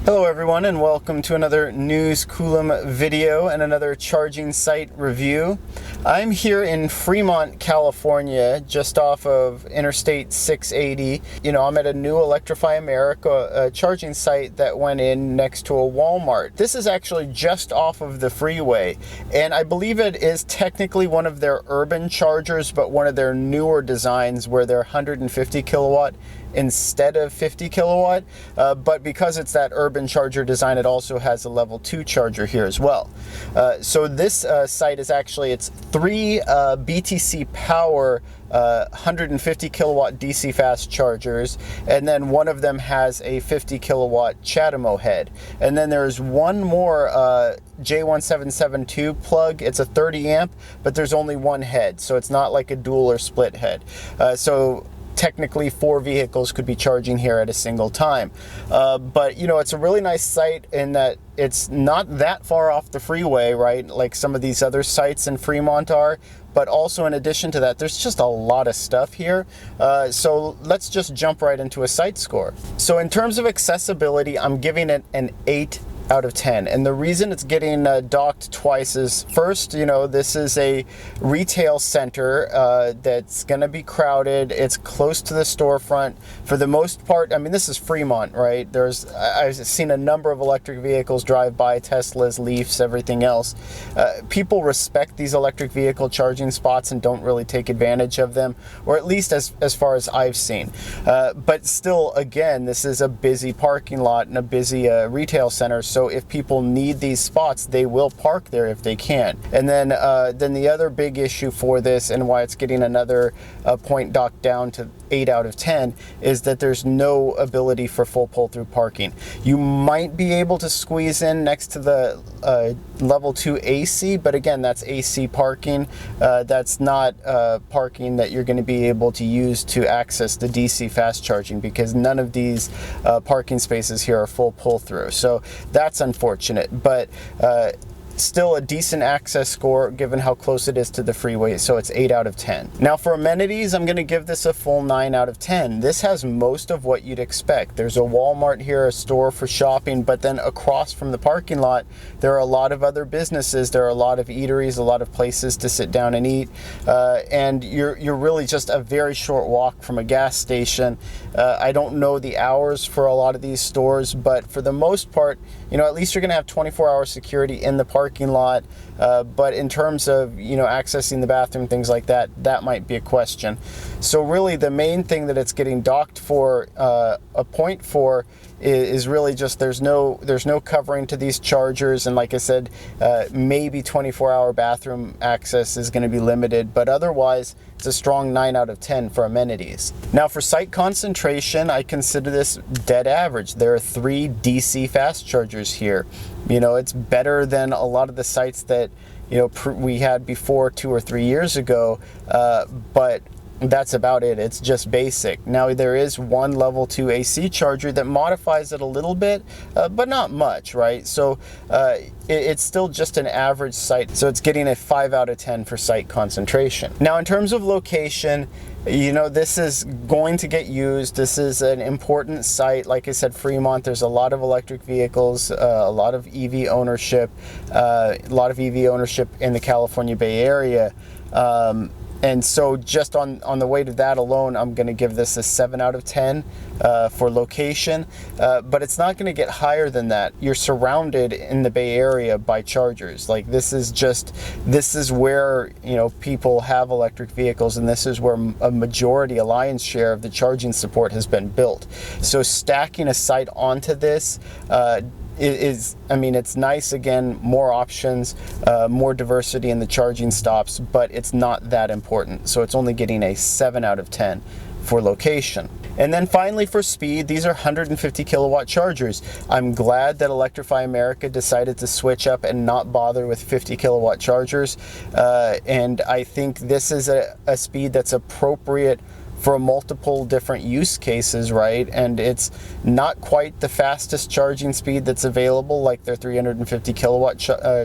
Hello everyone, and welcome to another News Coolum video and another charging site review. I'm here in Fremont, California, just off of Interstate 680. I'm at a new Electrify America charging site that went in next to a Walmart. This is actually just off of the freeway, and I believe it is technically one of their urban chargers, but one of their newer designs where they're 150 kilowatt instead of 50 kilowatt, but because it's that urban charger design, it also has a level 2 charger here as well. So this site is actually, it's 3 BTC Power 150 kilowatt DC fast chargers, and then one of them has a 50 kilowatt CHAdeMO head, and then there's one more J1772 plug. It's a 30 amp, but there's only one head, so it's not like a dual or split head. So technically 4 vehicles could be charging here at a single time. But it's a really nice site in that it's not that far off the freeway, right? Like some of these other sites in Fremont are. But also, in addition to that, there's just a lot of stuff here. So let's just jump right into a site score. So in terms of accessibility, I'm giving it an 8 out of 10. And the reason it's getting docked twice is, first, this is a retail center that's going to be crowded. It's close to the storefront. For the most part, I mean, this is Fremont, right? I've seen a number of electric vehicles drive by, Teslas, Leafs, everything else. People respect these electric vehicle charging spots and don't really take advantage of them, or at least as far as I've seen. But still, again, this is a busy parking lot and a busy retail center. So if people need these spots, they will park there if they can. And then the other big issue for this, and why it's getting another point docked down to 8 out of 10, is that there's no ability for full pull-through parking. You might be able to squeeze in next to the level 2 AC, but again, that's AC parking. That's not parking that you're going to be able to use to access the DC fast charging, because none of these parking spaces here are full pull-through. So that's unfortunate, but still a decent access score given how close it is to the freeway, so it's 8 out of 10. Now for amenities, I'm going to give this a full 9 out of 10. This has most of what you'd expect. There's a Walmart here, a store for shopping, but then across from the parking lot, there are a lot of other businesses. There are a lot of eateries, a lot of places to sit down and eat, and you're really just a very short walk from a gas station. I don't know the hours for a lot of these stores, but for the most part, at least you're going to have 24-hour security in the parking lot, but in terms of accessing the bathroom, things like that, that might be a question. So really the main thing that it's getting docked for a point for is really just there's no covering to these chargers, and like I said, maybe 24-hour bathroom access is going to be limited, but otherwise it's a strong 9 out of 10 for amenities. Now for site concentration, I consider this dead average. There are 3 DC fast chargers here. It's better than a lot of the sites that we had before 2 or 3 years ago, but that's about it. It's just basic. Now there is one level 2 AC charger that modifies it a little bit, but not much, right? So it's still just an average site, so it's getting a 5 out of 10 for site concentration. Now in terms of location, this is going to get used. This is an important site. Like I said, Fremont, there's a lot of electric vehicles, a lot of EV ownership, in the California Bay Area. And so just on the weight of that alone, I'm going to give this a 7 out of 10 for location, but it's not going to get higher than that. You're surrounded in the Bay Area by chargers. Like this is where people have electric vehicles, and this is where a lion's share of the charging support has been built. So stacking a site onto this it's nice. Again, more options, more diversity in the charging stops, but it's not that important. So it's only getting a 7 out of 10 for location. And then finally for speed, these are 150 kilowatt chargers. I'm glad that Electrify America decided to switch up and not bother with 50 kilowatt chargers. And I think this is a speed that's appropriate for multiple different use cases, right? And it's not quite the fastest charging speed that's available, like their 350 kilowatt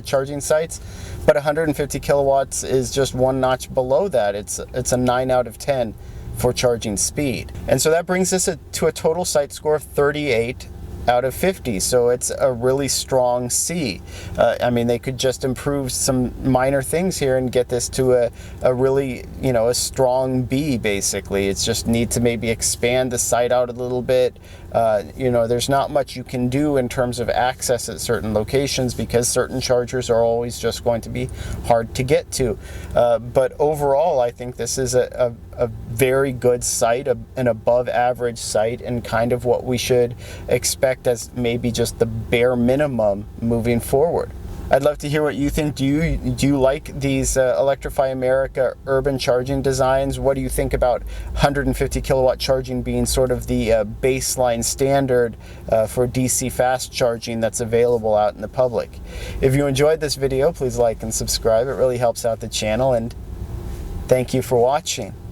charging sites, but 150 kilowatts is just one notch below that. It's a 9 out of 10 for charging speed. And so that brings us to a total site score of 38 out of 50, so it's a really strong C. I mean, they could just improve some minor things here and get this to a really, you know, a strong B, basically. It's just need to maybe expand the site out a little bit. You know, there's not much you can do in terms of access at certain locations because certain chargers are always just going to be hard to get to. But overall, I think this is a very good site, an above average site, and kind of what we should expect as maybe just the bare minimum moving forward. I'd love to hear what you think. Do you like these Electrify America urban charging designs? What do you think about 150 kilowatt charging being sort of the baseline standard for DC fast charging that's available out in the public? If you enjoyed this video, please like and subscribe. It really helps out the channel, and thank you for watching.